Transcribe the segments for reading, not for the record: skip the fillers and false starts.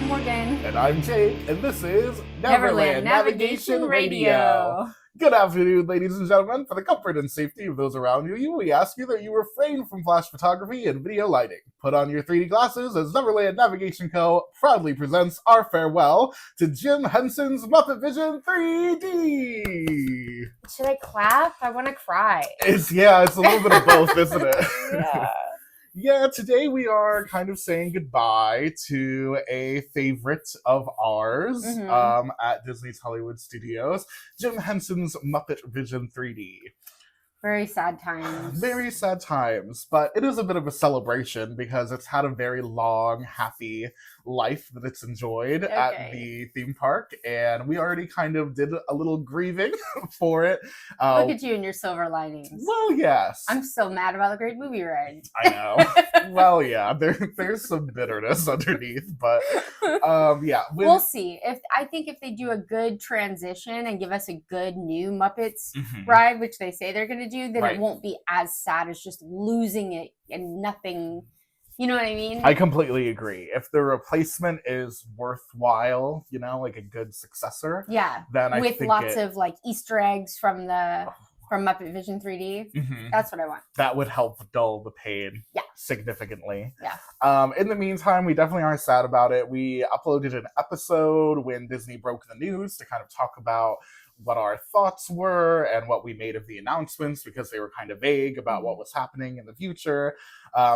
Morgan. And I'm Jake, and this is Neverland Navigation Radio. Good afternoon, ladies and gentlemen. For the comfort and safety of those around you, we ask you that you refrain from flash photography and video lighting. Put on your 3D glasses as Neverland Navigation Co. proudly presents our farewell to Jim Henson's Muppet Vision 3D. Should I clap? I want to cry. It's a little bit of both, isn't it? Yeah. Yeah, today we are kind of saying goodbye to a favorite of ours at Disney's Hollywood Studios, Jim Henson's Muppet Vision 3D. Very sad times. Very sad times, but it is a bit of a celebration because it's had a very long, happy life that it's enjoyed at the theme park, and we already kind of did a little grieving for it. Look at you and your silver linings. Well, yes. I'm so mad about the great movie ride. I know. Well, yeah, there's some bitterness underneath, but yeah. We'll see. I think if they do a good transition and give us a good new Muppets ride, which they say they're going to do, then it won't be as sad as just losing it and nothing. You know what I mean? I completely agree. If the replacement is worthwhile, like a good successor, then I think lots of like Easter eggs from Muppet Vision 3D. That's what I want. That would help dull the pain significantly. Yeah. In the meantime, we definitely are sad about it. We uploaded an episode when Disney broke the news to kind of talk about what our thoughts were and what we made of the announcements, because they were kind of vague about what was happening in the future.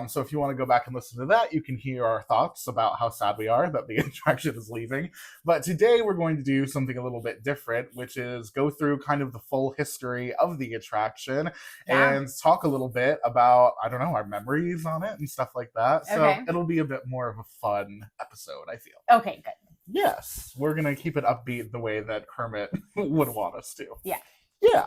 So if you want to go back and listen to that, you can hear our thoughts about how sad we are that the attraction is leaving. But today we're going to do something a little bit different, which is go through kind of the full history of the attraction and talk a little bit about, our memories on it and stuff like that. So it'll be a bit more of a fun episode, I feel. Okay, good. Yes, we're going to keep it upbeat the way that Kermit would want us to. Yeah. Yeah.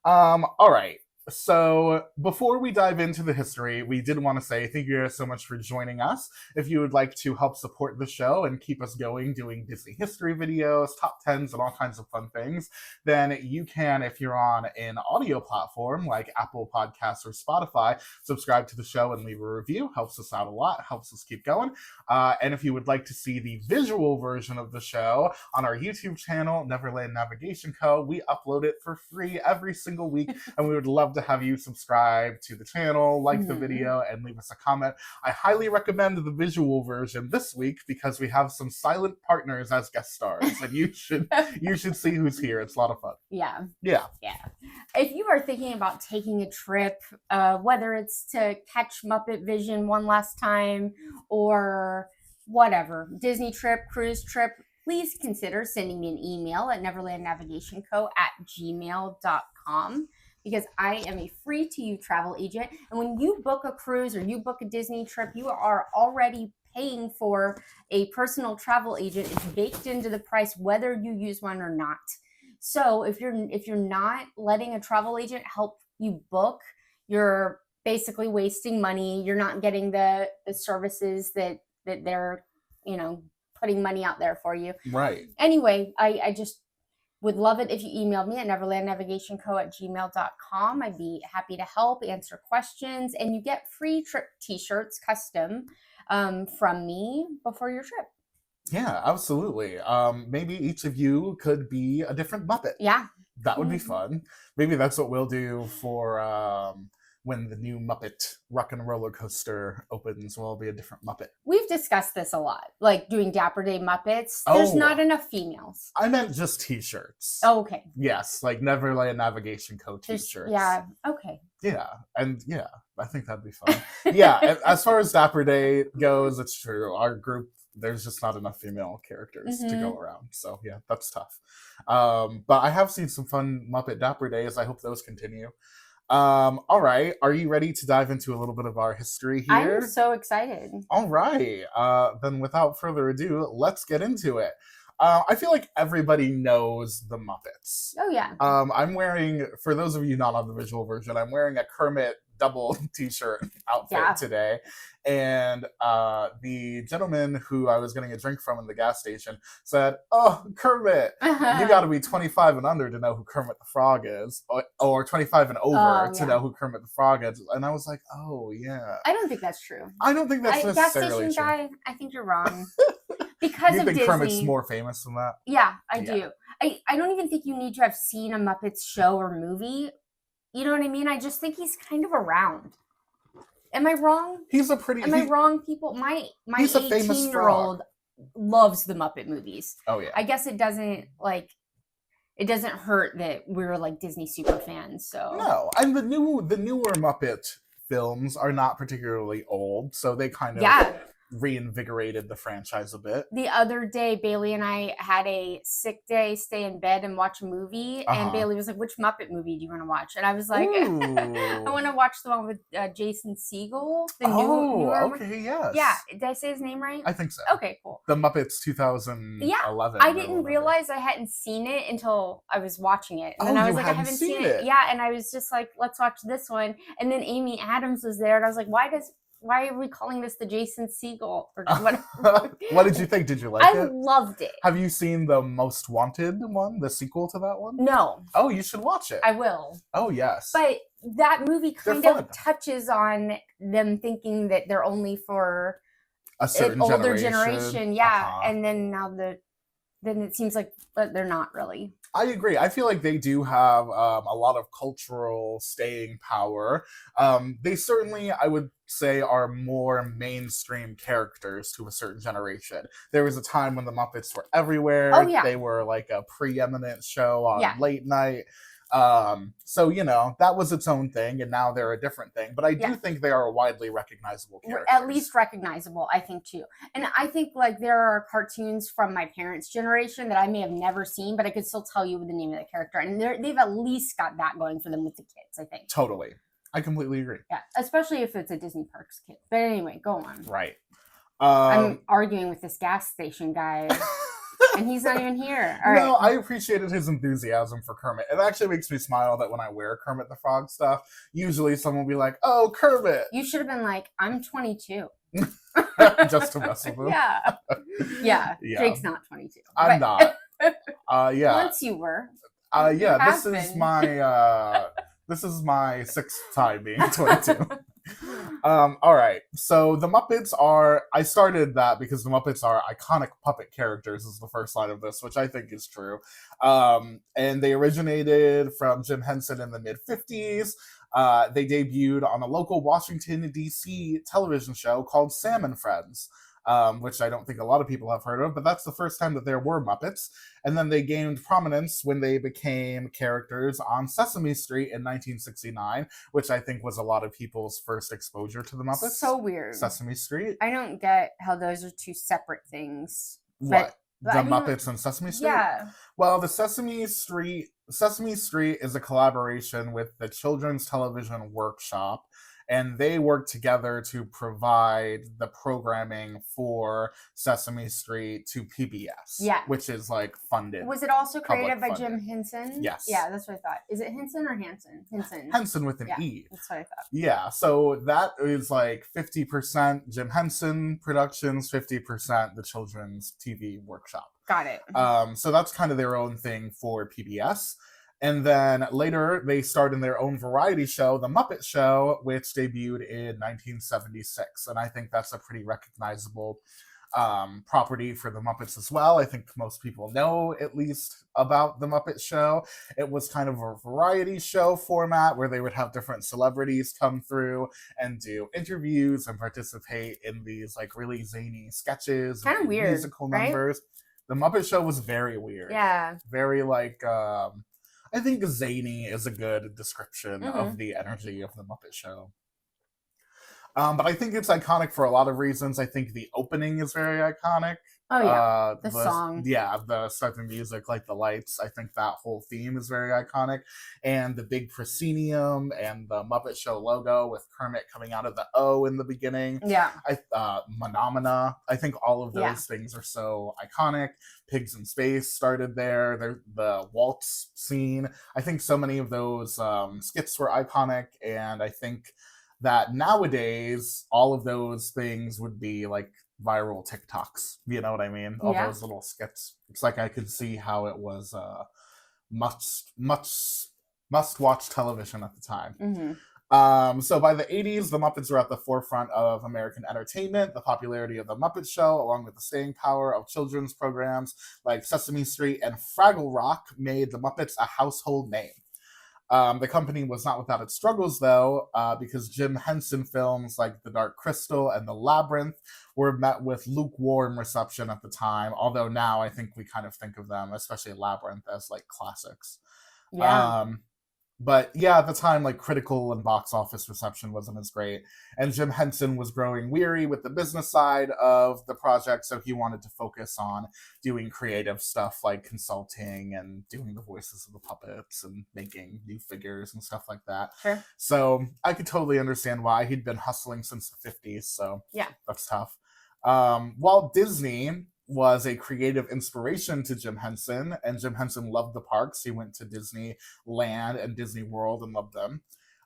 All right. So before we dive into the history, we did want to say thank you guys so much for joining us. If you would like to help support the show and keep us going doing Disney history videos, top 10s, and all kinds of fun things, then you can, if you're on an audio platform like Apple Podcasts or Spotify, subscribe to the show and leave a review. Helps us out a lot, helps us keep going. And if you would like to see the visual version of the show on our YouTube channel, Neverland Navigation Co., we upload it for free every single week, and we would love to have you subscribe to the channel, like the video, and leave us a comment. I highly recommend the visual version this week because we have some silent partners as guest stars, and you should see who's here. It's a lot of fun. Yeah. If you are thinking about taking a trip, whether it's to catch Muppet Vision one last time or whatever, Disney trip, cruise trip, please consider sending me an email at neverlandnavigationco@gmail.com. because I am a free-to-you travel agent. And when you book a cruise or you book a Disney trip, you are already paying for a personal travel agent. It's baked into the price whether you use one or not. So if you're not letting a travel agent help you book, you're basically wasting money. You're not getting the services that they're, putting money out there for you. Right. Anyway, I just would love it if you emailed me at neverlandnavigationco@gmail.com. I'd be happy to help, answer questions, and you get free trip t-shirts custom from me before your trip. Yeah, absolutely. Maybe each of you could be a different Muppet. Yeah. That would be fun. Maybe that's what we'll do for when the new Muppet Rock and Roller Coaster opens. We'll be a different Muppet. We've discussed this a lot, like doing Dapper Day Muppets. There's not enough females. I meant just t-shirts. Oh, okay. Yes, like Neverland Navigation Co. t-shirts. Yeah, okay. Yeah, and I think that'd be fun. As far as Dapper Day goes, it's true. Our group, there's just not enough female characters to go around. So, that's tough. But I have seen some fun Muppet Dapper Days. I hope those continue. All right. Are you ready to dive into a little bit of our history here? I'm so excited. All right. Then without further ado, let's get into it. I feel like everybody knows the Muppets. Oh, yeah. I'm wearing, for those of you not on the visual version, I'm wearing a Kermit double t-shirt outfit today. And the gentleman who I was getting a drink from in the gas station said, "Oh, Kermit, you got to be 25 and under to know who Kermit the Frog is, or 25 and over to know who Kermit the Frog is." And I was like, "Oh, yeah." I don't think that's true. I don't think that's necessarily gas station true. guy, I think you're wrong. because You of think Disney. Kermit's more famous than that? Yeah, I Yeah. do. I don't even think you need to have seen a Muppets show or movie. You know what I mean? I just think he's kind of around. Am I wrong? Am I wrong, people? My he's a famous 18-year-old loves the Muppet movies. Oh yeah. I guess it doesn't hurt that we're like Disney super fans. So No, and the newer Muppet films are not particularly old, so they kind of reinvigorated the franchise a bit. The other day, Bailey and I had a sick day, stay in bed and watch a movie. And Bailey was like, "Which Muppet movie do you want to watch?" And I was like, "I want to watch the one with Jason Segel." The newer okay, yes. Yeah, did I say his name right? I think so. Okay, cool. The Muppets 2011. Yeah, I didn't realize I hadn't seen it until I was watching it. And then I was like, I haven't seen it. Yeah, and I was just like, let's watch this one. And then Amy Adams was there, and I was like, why are we calling this the Jason Segel? Or what did you think? Did you like it? I loved it. Have you seen the Most Wanted one, the sequel to that one? No. Oh, you should watch it. I will. Oh, yes. But that movie kind of touches on them thinking that they're only for a certain older generation. Yeah. And then then it seems like they're not really. I agree. I feel like they do have a lot of cultural staying power. They certainly, I would say, are more mainstream characters to a certain generation. There was a time when the Muppets were everywhere. Oh, yeah. They were like a preeminent show on late night. So, that was its own thing, and now they're a different thing. But I do think they are widely recognizable characters. At least recognizable, I think, too. And I think, like, there are cartoons from my parents' generation that I may have never seen, but I could still tell you the name of the character. And they've at least got that going for them with the kids, I think. Totally. I completely agree. Yeah, especially if it's a Disney Parks kid. But anyway, go on. Right. I'm arguing with this gas station guy. And he's not even here. All right. No, I appreciated his enthusiasm for Kermit. It actually makes me smile that when I wear Kermit the Frog stuff, usually someone will be like, "Oh, Kermit." You should have been like, "I'm 22." Just to mess with him. Yeah. Jake's not 22. I'm not. Yeah. Once you were. This is my sixth time being 22. All right. So the Muppets I started that because the Muppets are iconic puppet characters is the first line of this, which I think is true. And they originated from Jim Henson in the mid-50s. They debuted on a local Washington, D.C. television show called Sam and Friends. Which I don't think a lot of people have heard of, but that's the first time that there were Muppets. And then they gained prominence when they became characters on Sesame Street in 1969, which I think was a lot of people's first exposure to the Muppets. So weird. Sesame Street. I don't get how those are two separate things. What? Muppets and Sesame Street? Yeah. Well, the Sesame Street is a collaboration with the Children's Television Workshop, and they work together to provide the programming for Sesame Street to PBS. Yeah. Which is like funded. Was it also created by Jim Henson? Yes. Yeah, that's what I thought. Is it Henson or Hanson? Henson. Henson with an E. That's what I thought. Yeah, so that is like 50% Jim Henson Productions, 50% the Children's TV Workshop. Got it. So that's kind of their own thing for PBS. And then later, they starred in their own variety show, The Muppet Show, which debuted in 1976. And I think that's a pretty recognizable property for the Muppets as well. I think most people know at least about The Muppet Show. It was kind of a variety show format where they would have different celebrities come through and do interviews and participate in these like really zany sketches. Kind of weird, musical numbers. The Muppet Show was very weird. Yeah. Very like... I think zany is a good description of the energy of the Muppet Show. But I think it's iconic for a lot of reasons. I think the opening is very iconic. Oh, yeah. The song. Yeah, the start of music, like the lights. I think that whole theme is very iconic. And the big proscenium and the Muppet Show logo with Kermit coming out of the O in the beginning. Yeah. Phenomena. I think all of those things are so iconic. Pigs in Space started there. The waltz scene. I think so many of those skits were iconic. And I think that nowadays, all of those things would be like viral TikToks. You know what I mean? All those little skits. It's like I could see how it was must watch television at the time. So by the 80s, the Muppets were at the forefront of American entertainment. The popularity of the Muppet Show, along with the staying power of children's programs like Sesame Street and Fraggle Rock, made the Muppets a household name. The company was not without its struggles, though, because Jim Henson films like The Dark Crystal and The Labyrinth were met with lukewarm reception at the time, although now I think we kind of think of them, especially Labyrinth, as like classics. Yeah. Um, but yeah, at the time, like critical and box office reception wasn't as great. And Jim Henson was growing weary with the business side of the project, so he wanted to focus on doing creative stuff like consulting and doing the voices of the puppets and making new figures and stuff like that. Sure. So I could totally understand why. He'd been hustling since the 50s, so Yeah. that's tough. Walt Disney was a creative inspiration to Jim Henson, and Jim Henson loved the parks. He went to Disneyland and Disney World and loved them.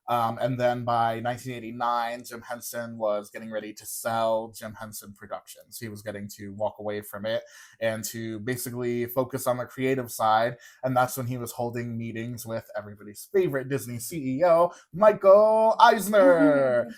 And then by 1989, Jim Henson was getting ready to sell Jim Henson Productions. He was getting to walk away from it and to basically focus on the creative side. And that's when he was holding meetings with everybody's favorite Disney CEO, Michael Eisner.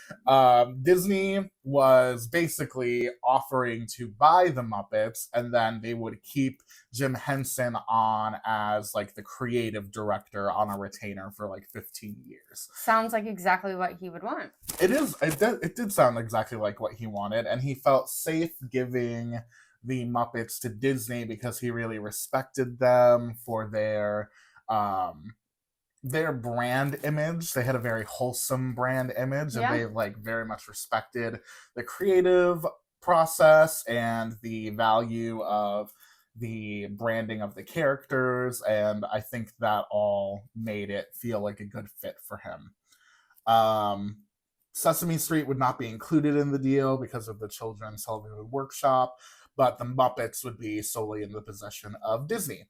Disney was basically offering to buy the Muppets, and then they would keep Jim Henson on as like the creative director on a retainer for like 15 years. Sounds like exactly what he would want. It did sound exactly like what he wanted, and he felt safe giving the Muppets to Disney because he really respected them for their brand image. They had a very wholesome brand image, and Yeah. they like very much respected the creative process and the value of the branding of the characters, and I think that all made it feel like a good fit for him. Sesame Street would not be included in the deal because of the Children's Hollywood Workshop, but the Muppets would be solely in the possession of Disney.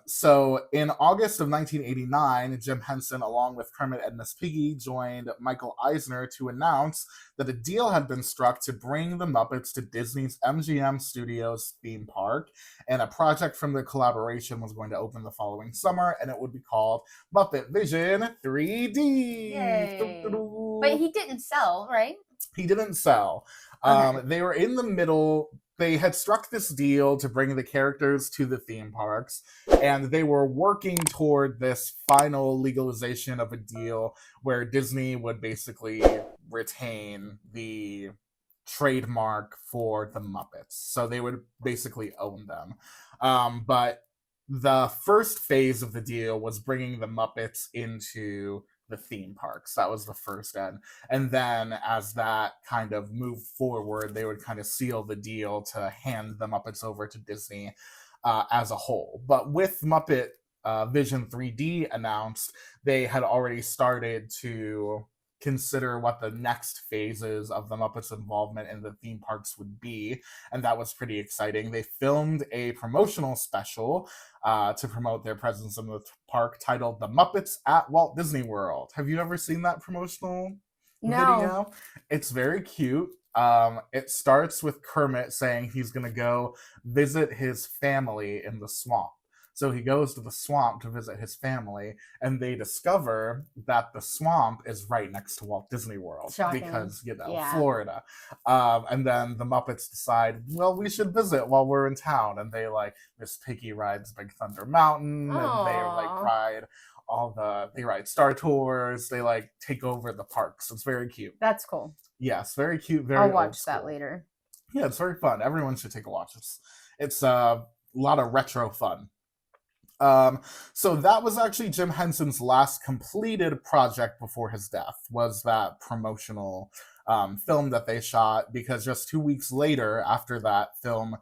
So in August of 1989, Jim Henson, along with Kermit and Miss Piggy, joined Michael Eisner to announce that a deal had been struck to bring the Muppets to Disney's MGM Studios theme park, and a project from the collaboration was going to open the following summer, and it would be called Muppet Vision 3D. Yay. But he didn't sell, right? He didn't sell. Okay. They were in the middle. They had struck this deal to bring the characters to the theme parks, and they were working toward this final legalization of a deal where Disney would basically retain the trademark for the Muppets. So they would basically own them. But the first phase of the deal was bringing the Muppets into the theme parks. That was the first end. And then as that kind of moved forward, they would kind of seal the deal to hand the Muppets over to Disney as a whole. But with Muppet Vision 3D announced, they had already started to consider what the next phases of the Muppets' involvement in the theme parks would be, and that was pretty exciting. They filmed a promotional special to promote their presence in the park titled The Muppets at Walt Disney World. Have you ever seen that promotional video? It's very cute. It starts with Kermit saying he's going to go visit his family in the swamp. So he goes to the swamp to visit his family, and they discover that the swamp is right next to Walt Disney World. Shocking. Because, Yeah. Florida. And then the Muppets decide, well, we should visit while we're in town. And they Miss Piggy rides Big Thunder Mountain, and they ride Star Tours. They take over the parks. It's very cute. That's cool. Yes, very cute. Very I'll old watch school. that later. Yeah, it's very fun. Everyone should take a watch. It's a lot of retro fun. So that was actually Jim Henson's last completed project before his death, was that promotional film that they shot, because just 2 weeks later, after that film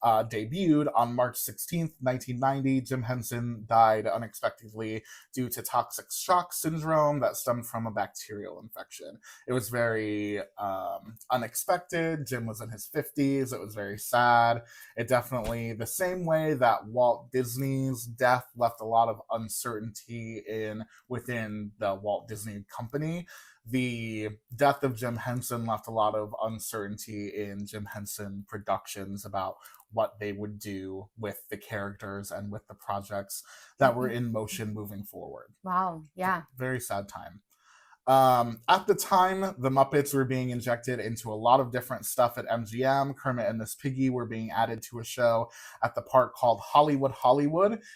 debuted on March 16th, 1990, Jim Henson died unexpectedly due to toxic shock syndrome that stemmed from a bacterial infection. It was very unexpected. Jim was in his 50s. It was very sad. It definitely, the same way that Walt Disney's death left a lot of uncertainty within the Walt Disney Company, the death of Jim Henson left a lot of uncertainty in Jim Henson Productions about what they would do with the characters and with the projects that were in motion moving forward. Wow. Yeah. Very sad time. At the time, the Muppets were being injected into a lot of different stuff at MGM. Kermit and Miss Piggy were being added to a show at the park called Hollywood,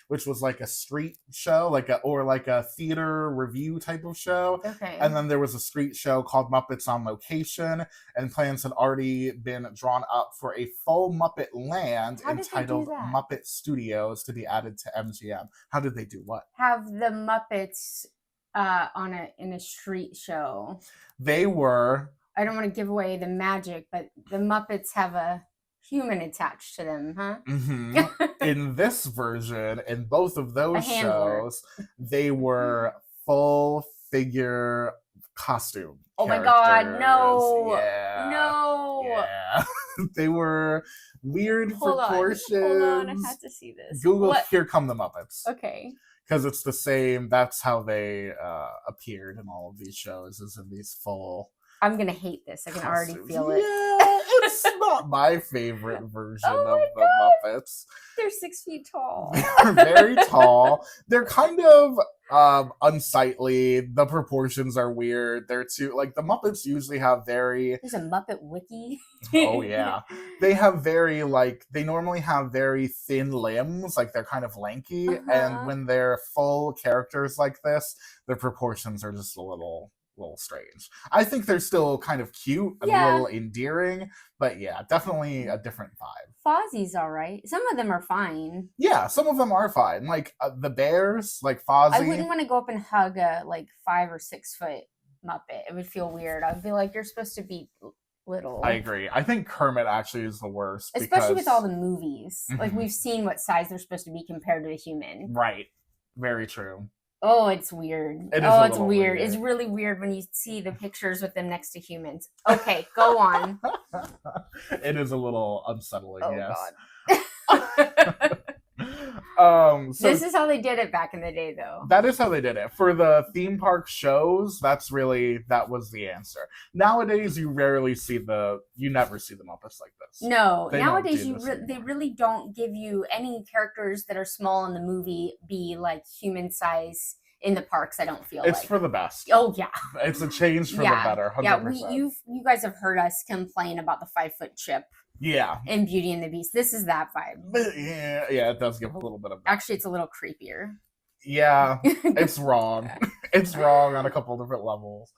which was like a street show, like a theater review type of show. Okay. And then there was a street show called Muppets on Location, and plans had already been drawn up for a full Muppet land How did they do entitled that? Muppet Studios to be added to MGM. How did they do what? Have the Muppets in a street show. They were. I don't want to give away the magic, but the Muppets have a human attached to them, huh? Mm-hmm. In this version, in both of those shows, they were full figure costume. Oh my god, no. Yeah. No. Yeah. They were weird proportions. Hold on, I had to see this. Google Here Come the Muppets. Okay. Because it's the same, that's how they appeared in all of these shows, is in these full I'm going to hate this. I can already feel it. Yeah, it's not my favorite version of the Muppets. They're 6 feet tall. They're very tall. They're kind of unsightly. The proportions are weird. They're too, like, the Muppets usually have very... There's a Muppet wiki. Oh, yeah. They have very, like, they normally have very thin limbs. Like, they're kind of lanky. And when they're full characters like this, their proportions are just a little strange. I think they're still kind of cute and a little endearing, but yeah, definitely a different vibe. Fozzie's all right. Some of them are fine. Yeah, some of them are fine. Like the bears, like Fozzie. I wouldn't want to go up and hug a 5 or 6 foot Muppet. It would feel weird. I'd be like, you're supposed to be little. I agree. I think Kermit actually is the worst. Especially with all the movies. Like, we've seen what size they're supposed to be compared to a human. Right. Very true. Oh, it's weird. It's weird. It's really weird when you see the pictures with them next to humans. Okay, go on. It is a little unsettling, yes. God. So this is how they did it back in the day, though. That is how they did it. For the theme park shows, that was the answer. Nowadays, you never see the Muppets like this. No, nowadays they really don't give you any characters that are small in the movie be like human size in the parks. I don't feel it's for the best. Oh yeah, it's a change for the better. 100%. Yeah, you guys have heard us complain about the 5-foot chip. Yeah. In Beauty and the Beast. This is that vibe. Yeah, it does give a little bit of that. Actually, it's a little creepier. Yeah, it's wrong. It's wrong on a couple different levels.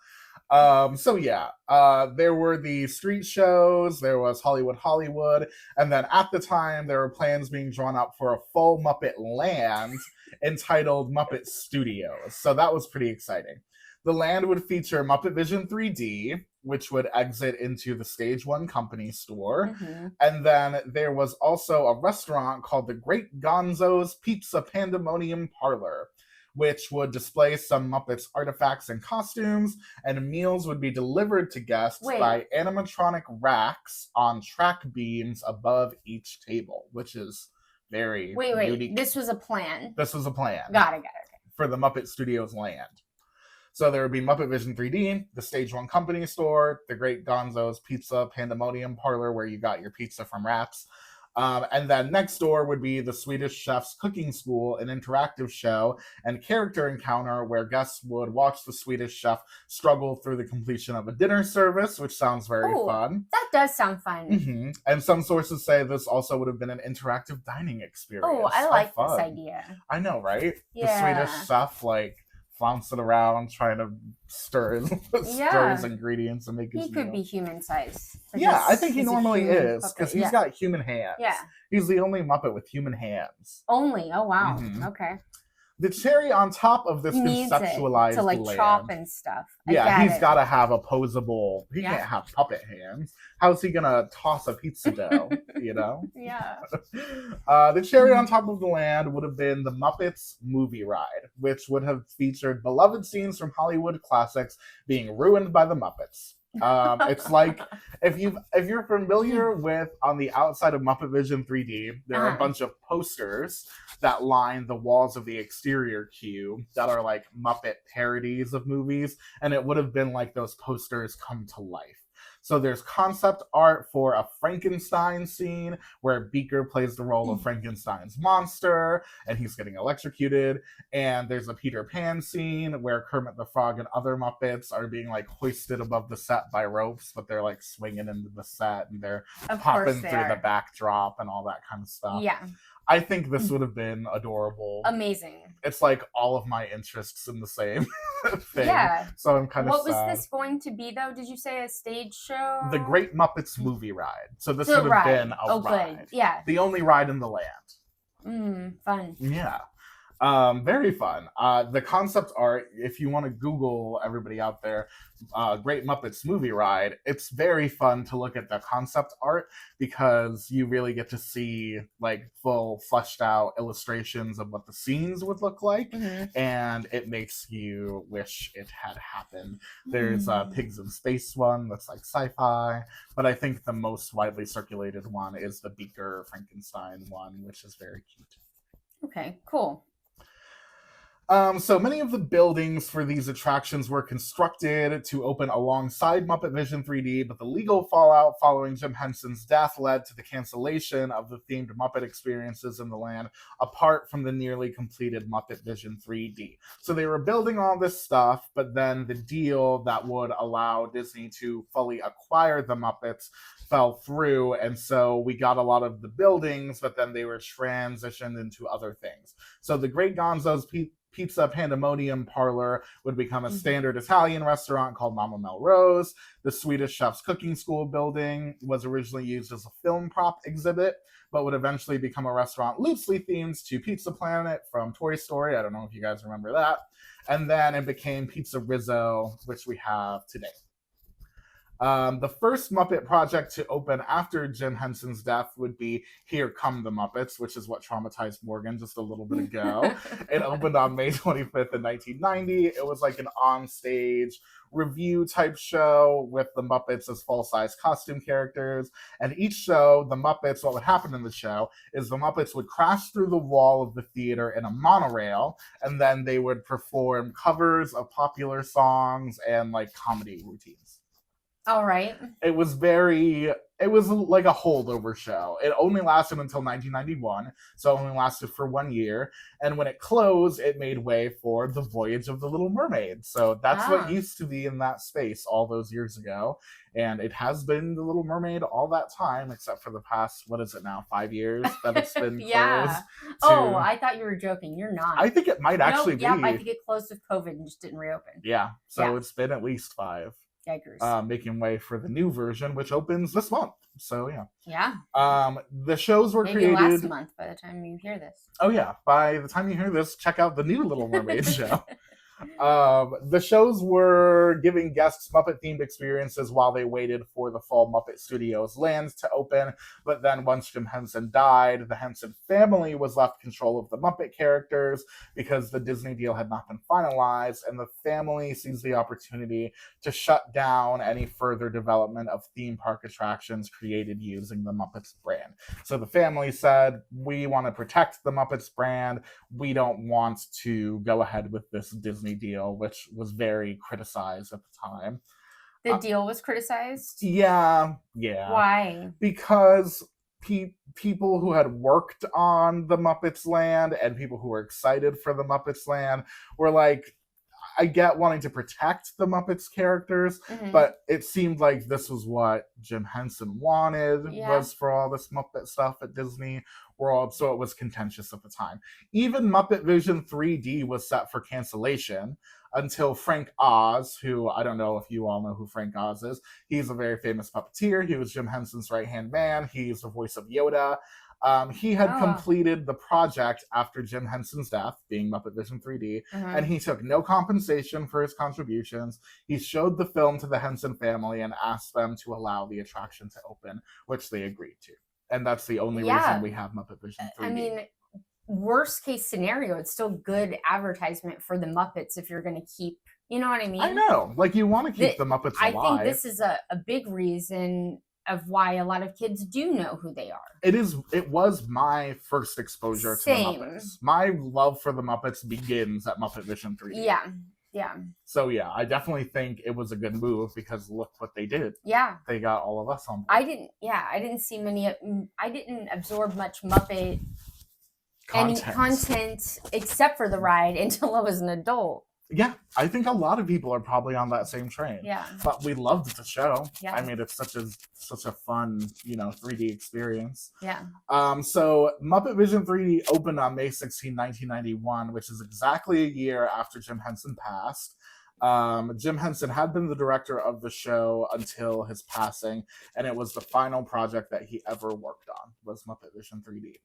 There were the street shows, there was Hollywood, and then at the time, there were plans being drawn up for a full Muppet land entitled Muppet Studios. So that was pretty exciting. The land would feature Muppet Vision 3D, which would exit into the Stage 1 company store. And then there was also a restaurant called the Great Gonzo's Pizza Pandemonium Parlor, which would display some Muppets artifacts and costumes, and meals would be delivered to guests by animatronic racks on track beams above each table, which is very unique. This was a plan. This was a plan. Got it. For the Muppet Studios land. So there would be Muppet Vision 3D, the Stage 1 company store, the Great Gonzo's Pizza Pandemonium Parlor, where you got your pizza from rats. And then next door would be the Swedish Chef's Cooking School, an interactive show and character encounter where guests would watch the Swedish chef struggle through the completion of a dinner service, which sounds very fun. That does sound fun. And some sources say this also would have been an interactive dining experience. Oh, I like this idea. I know, right? Yeah. The Swedish chef, flouncing around trying to stir his ingredients and make his He could be human size. Yeah, I think he normally is, because he's got human hands. Yeah. He's the only Muppet with human hands. Only? Oh, wow. Okay. The cherry on top of this conceptualized to land, chop and stuff. He's got to have opposable. He can't have puppet hands. How's he gonna toss a pizza dough? Yeah. The cherry on top of the land would have been the Muppets movie ride, which would have featured beloved scenes from Hollywood classics being ruined by the Muppets. It's like if you're familiar with, on the outside of Muppet Vision 3D, there are a bunch of posters that line the walls of the exterior queue that are Muppet parodies of movies, and it would have been like those posters come to life. So there's concept art for a Frankenstein scene where Beaker plays the role of Frankenstein's monster and he's getting electrocuted. And there's a Peter Pan scene where Kermit the Frog and other Muppets are being like hoisted above the set by ropes, but they're like swinging into the set and they're popping through the backdrop and all that kind of stuff. Yeah. I think this would have been adorable. Amazing. It's like all of my interests in the same thing. Yeah. So I'm kind of sad. What was this going to be, though? Did you say a stage show? The Great Muppets Movie Ride. So this would have been a ride. Good. Yeah. The only ride in the land. Fun. Yeah. Very fun. The concept art, if you want to Google, everybody out there, Great Muppets Movie Ride, it's very fun to look at the concept art because you really get to see like full fleshed out illustrations of what the scenes would look like, and it makes you wish it had happened. There's a Pigs in Space one that's like sci-fi, but I think the most widely circulated one is the Beaker Frankenstein one, which is very cute. Okay, cool. So many of the buildings for these attractions were constructed to open alongside Muppet Vision 3D, but the legal fallout following Jim Henson's death led to the cancellation of the themed Muppet experiences in the land, apart from the nearly completed Muppet Vision 3D. So they were building all this stuff, but then the deal that would allow Disney to fully acquire the Muppets fell through, and so we got a lot of the buildings, but then they were transitioned into other things. So the Great Gonzo's Pizza Pandemonium Parlor would become a standard Italian restaurant called Mama Melrose. The Swedish Chef's Cooking School building was originally used as a film prop exhibit, but would eventually become a restaurant loosely themed to Pizza Planet from Toy Story. I don't know if you guys remember that. And then it became Pizza Rizzo, which we have today. The first Muppet project to open after Jim Henson's death would be Here Come the Muppets, which is what traumatized Morgan just a little bit ago. It opened on May 25th in 1990. It was like an on-stage review type show with the Muppets as full-size costume characters. And each show, the Muppets, what would happen in the show is the Muppets would crash through the wall of the theater in a monorail, and then they would perform covers of popular songs and like comedy routines. All right. It was like a holdover show. It only lasted until 1991, so it only lasted for 1 year. And when it closed, it made way for The Voyage of the Little Mermaid. So that's what used to be in that space all those years ago. And it has been The Little Mermaid all that time, except for the past, 5 years that it's been closed. Oh, I thought you were joking. You're not. I think it might actually be. Yeah, I think it closed with COVID and just didn't reopen. Yeah, so it's been at least 5. Making way for the new version, which opens this month. So yeah. The shows were created last month by the time you hear this. Oh yeah, by the time you hear this, check out the new Little Mermaid show. The shows were giving guests Muppet-themed experiences while they waited for the full Muppet Studios land to open, but then once Jim Henson died, the Henson family was left control of the Muppet characters because the Disney deal had not been finalized, and the family seized the opportunity to shut down any further development of theme park attractions created using the Muppets brand. So the family said, we want to protect the Muppets brand, we don't want to go ahead with this Disney deal, which was very criticized at the time. The deal was criticized? Yeah. Why? Because people who had worked on the Muppets land and people who were excited for the Muppets land were like, I get wanting to protect the Muppets characters, but it seemed like this was what Jim Henson wanted, was for all this Muppet stuff at Disney World, so it was contentious at the time. Even Muppet Vision 3D was set for cancellation until Frank Oz, who I don't know if you all know who Frank Oz is. He's a very famous puppeteer. He was Jim Henson's right-hand man. He's the voice of Yoda. He had completed the project after Jim Henson's death, being Muppet Vision 3D, and he took no compensation for his contributions. He showed the film to the Henson family and asked them to allow the attraction to open, which they agreed to. And that's the only reason we have Muppet Vision 3D. I mean, worst case scenario, it's still good advertisement for the Muppets if you're going to keep, you know what I mean? I know. Like, you want to keep the Muppets alive. I think this is a big reason of why a lot of kids do know who they are. It was my first exposure to the Muppets. My love for the Muppets begins at Muppet Vision 3D. Yeah. Yeah. So yeah, I definitely think it was a good move because look what they did. Yeah. They got all of us on board. I didn't see many. I didn't absorb much Muppet content except for the ride until I was an adult. Yeah, I think a lot of people are probably on that same train. Yeah. But we loved the show. Yeah. I mean, it's such a fun, 3D experience. Yeah. So Muppet Vision 3D opened on May 16, 1991, which is exactly a year after Jim Henson passed. Jim Henson had been the director of the show until his passing, and it was the final project that he ever worked on, was Muppet Vision 3D.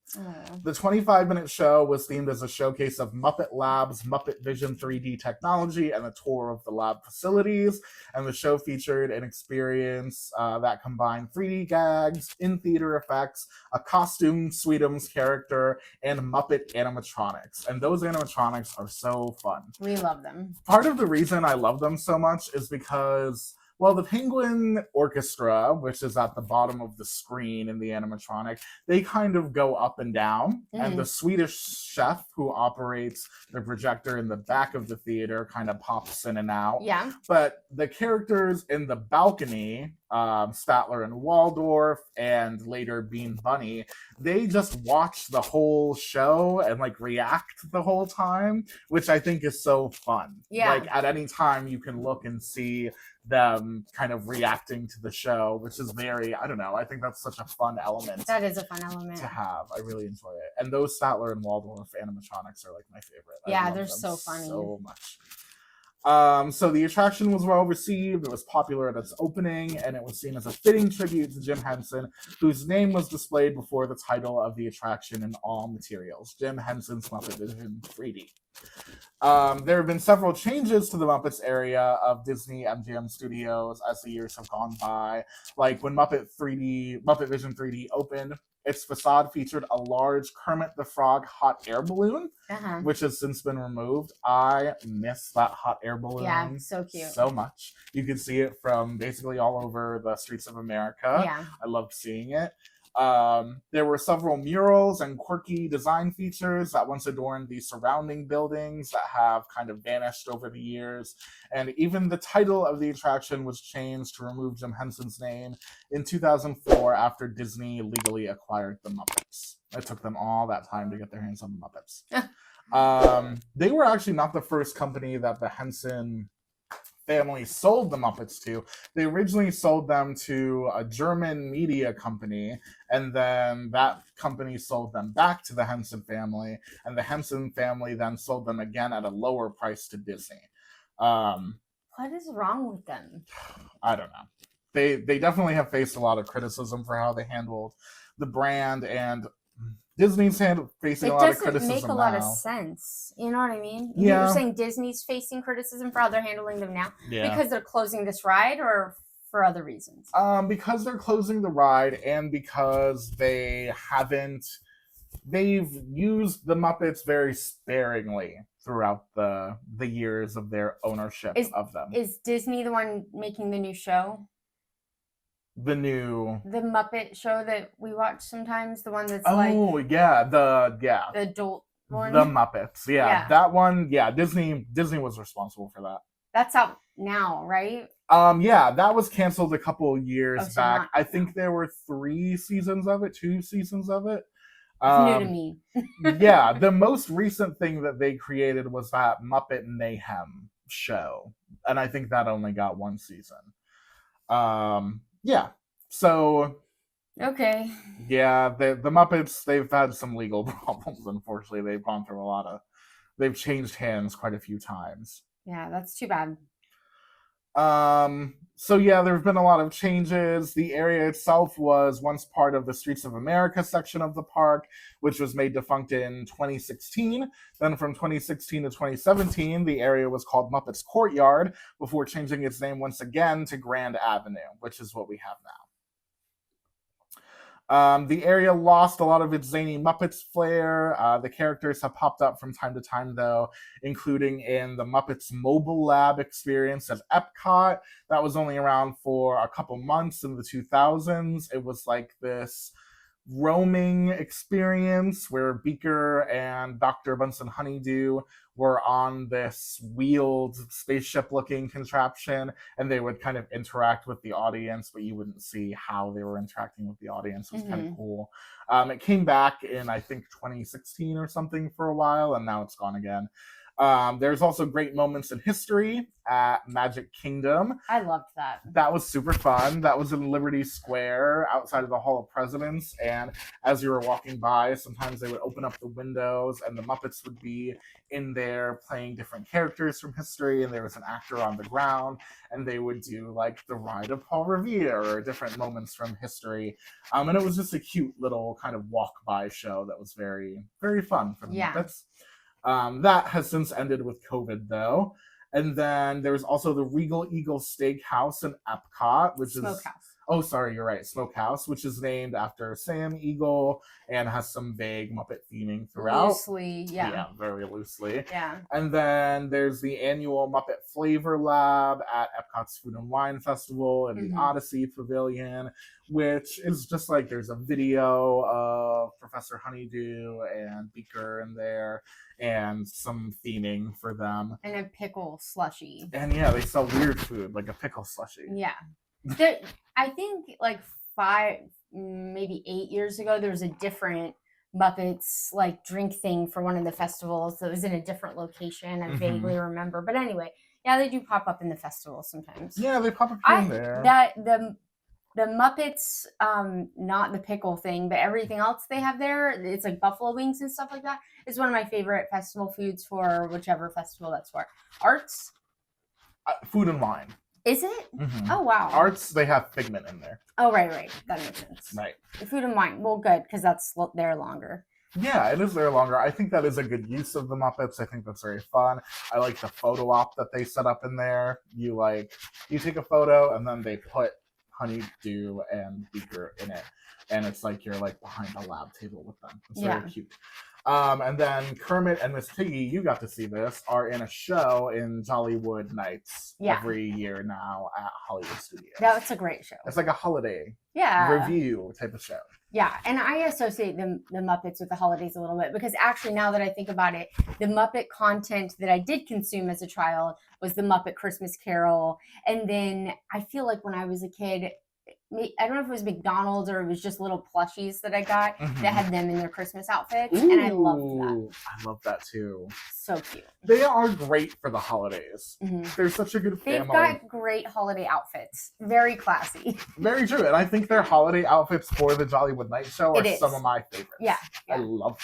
The 25-minute show was themed as a showcase of Muppet Labs, Muppet Vision 3D technology, and a tour of the lab facilities, and the show featured an experience that combined 3D gags, in-theater effects, a costume Sweetums character, and Muppet animatronics. And those animatronics are so fun. We love them. Part of the reason I love them so much is because, well, the Penguin Orchestra, which is at the bottom of the screen in the animatronic, they kind of go up and down. And the Swedish chef who operates the projector in the back of the theater kind of pops in and out. Yeah. But the characters in the balcony, Statler and Waldorf, and later Bean Bunny, they just watch the whole show and react the whole time, which I think is so fun. Yeah. At any time you can look and see them kind of reacting to the show, which is very, I don't know, I think that's such a fun element. That is a fun element to have. I really enjoy it. And those Statler and Waldorf animatronics are my favorite. Yeah, they're so funny. So much. So the attraction was well received. It was popular at its opening, and it was seen as a fitting tribute to Jim Henson, whose name was displayed before the title of the attraction in all materials: Jim Henson's Muppet Vision 3D. There have been several changes to the Muppets area of Disney MGM Studios as the years have gone by. Like when Muppet Vision 3D opened, its facade featured a large Kermit the Frog hot air balloon, which has since been removed. I miss that hot air balloon. Yeah, so cute. So much. You could see it from basically all over the streets of America. Yeah. I loved seeing it. There were several murals and quirky design features that once adorned the surrounding buildings that have kind of vanished over the years. And even the title of the attraction was changed to remove Jim Henson's name in 2004 after Disney legally acquired the Muppets. It took them all that time to get their hands on the Muppets. They were actually not the first company that the Henson family sold the Muppets to. They originally sold them to a German media company, and then that company sold them back to the Henson family, and the Henson family then sold them again at a lower price to Disney. What is wrong with them? I don't know. They definitely have faced a lot of criticism for how they handled the brand, and Disney's facing a lot of criticism now. It doesn't make a lot of sense. You know what I mean? Yeah. You're saying Disney's facing criticism for how they're handling them now? Yeah. Because they're closing this ride or for other reasons? Because they're closing the ride and because they've used the Muppets very sparingly throughout the years of their ownership of them. Is Disney the one making the new show? The Muppet show that we watch sometimes, the one that's the adult one, the Muppets, that one, Disney was responsible for that. That's out now, right? That was canceled a couple years back. I think there were 2 seasons of it. It's new to me. The most recent thing that they created was that Muppet Mayhem show, and I think that only got 1 season. So okay. The Muppets, they've had some legal problems, unfortunately. They've gone through they've changed hands quite a few times. Yeah, that's too bad. So there have been a lot of changes. The area itself was once part of the Streets of America section of the park, which was made defunct in 2016. Then from 2016 to 2017, the area was called Muppets Courtyard before changing its name once again to Grand Avenue, which is what we have now. The area lost a lot of its zany Muppets flair. The characters have popped up from time to time, though, including in the Muppets Mobile Lab experience at Epcot. That was only around for a couple months in the 2000s. It was like this roaming experience where Beaker and Dr. Bunsen Honeydew were on this wheeled spaceship looking contraption, and they would kind of interact with the audience, but you wouldn't see how they were interacting with the audience. It was kind of cool. It came back in, I think, 2016 or something for a while, and now it's gone again. There's also great moments in history at Magic Kingdom. I loved that. That was super fun. That was in Liberty Square outside of the Hall of Presidents. And as you were walking by, sometimes they would open up the windows and the Muppets would be in there playing different characters from history. And there was an actor on the ground and they would do like the ride of Paul Revere or different moments from history. And it was just a cute little kind of walk by show that was very, very fun for the Muppets. That has since ended with COVID, though. And then there's also the Regal Eagle Steakhouse in Epcot, which Smokehouse. Oh, sorry, you're right. Smokehouse, which is named after Sam Eagle and has some vague Muppet theming throughout. Loosely, yeah. Yeah, very loosely. Yeah. And then there's the annual Muppet Flavor Lab at Epcot's Food and Wine Festival and the Odyssey Pavilion, which is just like there's a video of Professor Honeydew and Beaker in there and some theming for them. And a pickle slushie. And yeah, they sell weird food, like a pickle slushie. Yeah. I think like 5, maybe 8 years ago, there was a different Muppets like drink thing for one of the festivals that was in a different location. I vaguely remember. But anyway, yeah, they do pop up in the festival sometimes. Yeah, they pop up here and there. The Muppets, not the pickle thing, but everything else they have there, it's like buffalo wings and stuff like that, is one of my favorite festival foods for whichever festival that's for. Arts? Food and Wine. Is it? Oh, wow. Arts, they have Figment in there. Oh, right. That makes sense. Right. The Food and Wine. Well, good, because that's there longer. Yeah, it is there longer. I think that is a good use of the Muppets. I think that's very fun. I like the photo op that they set up in there. You take a photo and then they put Honeydew and Beaker in it. And it's like you're like behind a lab table with them. It's very cute. And then Kermit and Miss Piggy, you got to see this, are in a show in Jollywood Nights every year now at Hollywood Studios. That's a great show. It's like a holiday review type of show. Yeah, and I associate the Muppets with the holidays a little bit because actually now that I think about it, the Muppet content that I did consume as a child was the Muppet Christmas Carol. And then I feel like when I was a kid, I don't know if it was McDonald's or it was just little plushies that I got that had them in their Christmas outfits. Ooh, and I loved that. I love that too. So cute. They are great for the holidays. They're such a good family. They've got great holiday outfits. Very classy. Very true. And I think their holiday outfits for the Jollywood Night Show are some of my favorites. Yeah. I love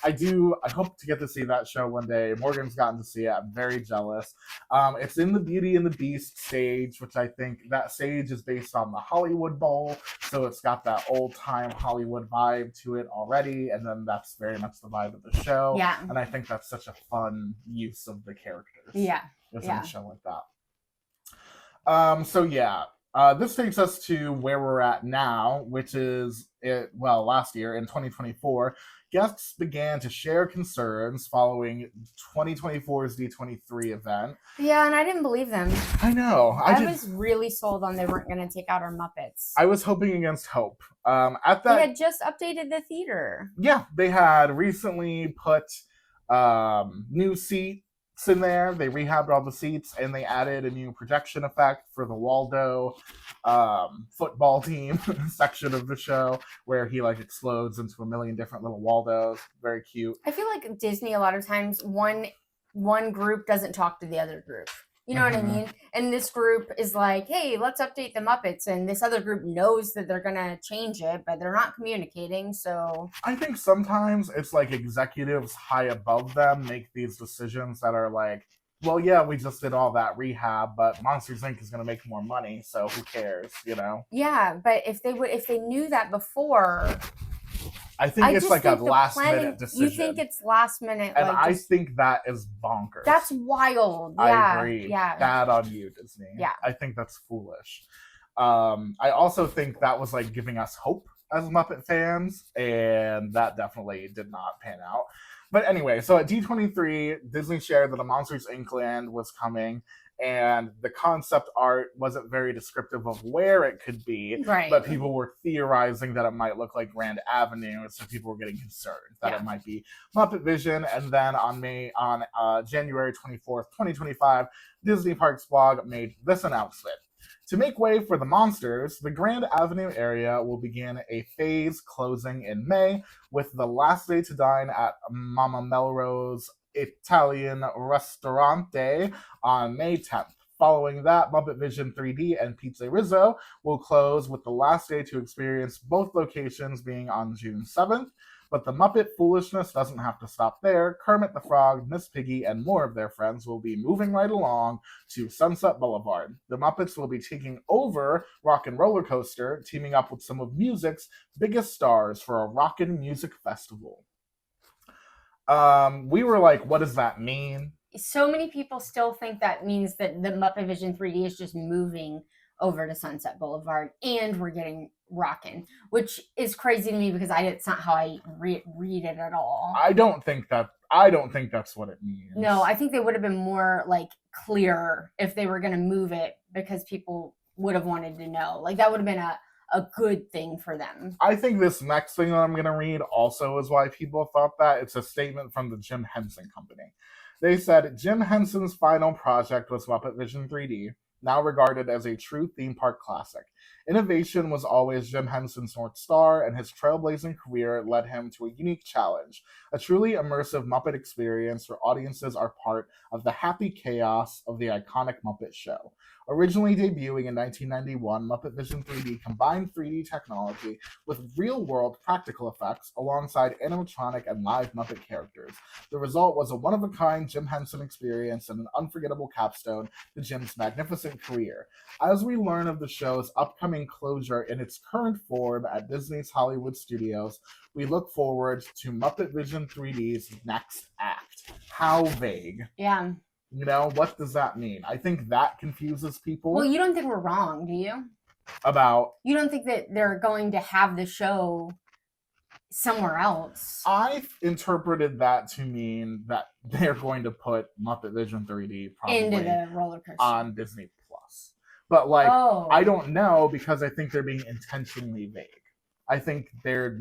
them. I hope to get to see that show one day. Morgan's gotten to see it. I'm very jealous. It's in the Beauty and the Beast stage, which I think that stage is based on the Hollywood Bowl. So it's got that old time Hollywood vibe to it already. And then that's very much the vibe of the show. Yeah. And I think that's such a fun use of the characters. Yeah. In a show like that. This takes us to where we're at now, which is last year in 2024. Guests began to share concerns following 2024's D23 event. Yeah, and I didn't believe them. I know. I was really sold on they weren't going to take out our Muppets. I was hoping against hope. They had just updated the theater. Yeah, they had recently put new seats in there. They rehabbed all the seats and they added a new projection effect for the Waldo football team section of the show where he like explodes into a million different little Waldos. Very cute. I feel like Disney a lot of times one group doesn't talk to the other group. You know what I mean? And this group is like, hey, let's update the Muppets. And this other group knows that they're going to change it, but they're not communicating. So I think sometimes it's like executives high above them make these decisions that are like, well, yeah, we just did all that rehab, but Monsters Inc. is going to make more money. So who cares, you know? Yeah, but if they knew that before... I think it's like a last minute decision. You think it's last minute. And I think that is bonkers. That's wild. Yeah, I agree. Yeah. Bad on you, Disney. Yeah. I think that's foolish. I also think that was like giving us hope as Muppet fans, and that definitely did not pan out. But anyway, so at D23, Disney shared that a Monsters Inc. land was coming, and the concept art wasn't very descriptive of where it could be, Right. but people were theorizing that it might look like Grand Avenue, so people were getting concerned that Yeah. it might be Muppet Vision. And then on January 24th, 2025, Disney Parks blog made this announcement. To make way for the monsters, the Grand Avenue area will begin a phase closing in May, with the last day to dine at Mama Melrose Italian Ristorante on May 10th. Following that, Muppet Vision 3D and Pizza Rizzo will close, with the last day to experience both locations being on June 7th. But the Muppet foolishness doesn't have to stop there. Kermit the Frog, Miss Piggy, and more of their friends will be moving right along to Sunset Boulevard. The Muppets will be taking over Rock and Roller Coaster, teaming up with some of music's biggest stars for a rockin' music festival. We were like, what does that mean? So many people still think that means that the Muppet Vision 3D is just moving over to Sunset Boulevard and we're getting rockin', which is crazy to me because it's not how I read it at all. I don't think that's what it means. No, I think they would have been more like clear if they were going to move it, because people would have wanted to know. Like that would have been a good thing for them. I think this next thing that I'm going to read also is why people thought that. It's a statement from the Jim Henson Company. They said, Jim Henson's final project was Muppet Vision 3D, now regarded as a true theme park classic. Innovation was always Jim Henson's North Star, and his trailblazing career led him to a unique challenge, a truly immersive Muppet experience where audiences are part of the happy chaos of the iconic Muppet show. Originally debuting in 1991, Muppet Vision 3D combined 3D technology with real-world practical effects alongside animatronic and live Muppet characters. The result was a one-of-a-kind Jim Henson experience and an unforgettable capstone to Jim's magnificent career. As we learn of the show's upcoming closure in its current form at Disney's Hollywood Studios, we look forward to Muppet Vision 3D's next act. How vague. Yeah. You know, what does that mean? I think that confuses people. Well, you don't think we're wrong, do you? About? You don't think that they're going to have the show somewhere else? I interpreted that to mean that they're going to put Muppet Vision 3D probably into the roller coaster on Disney Plus. But I don't know, because I think they're being intentionally vague. I think they're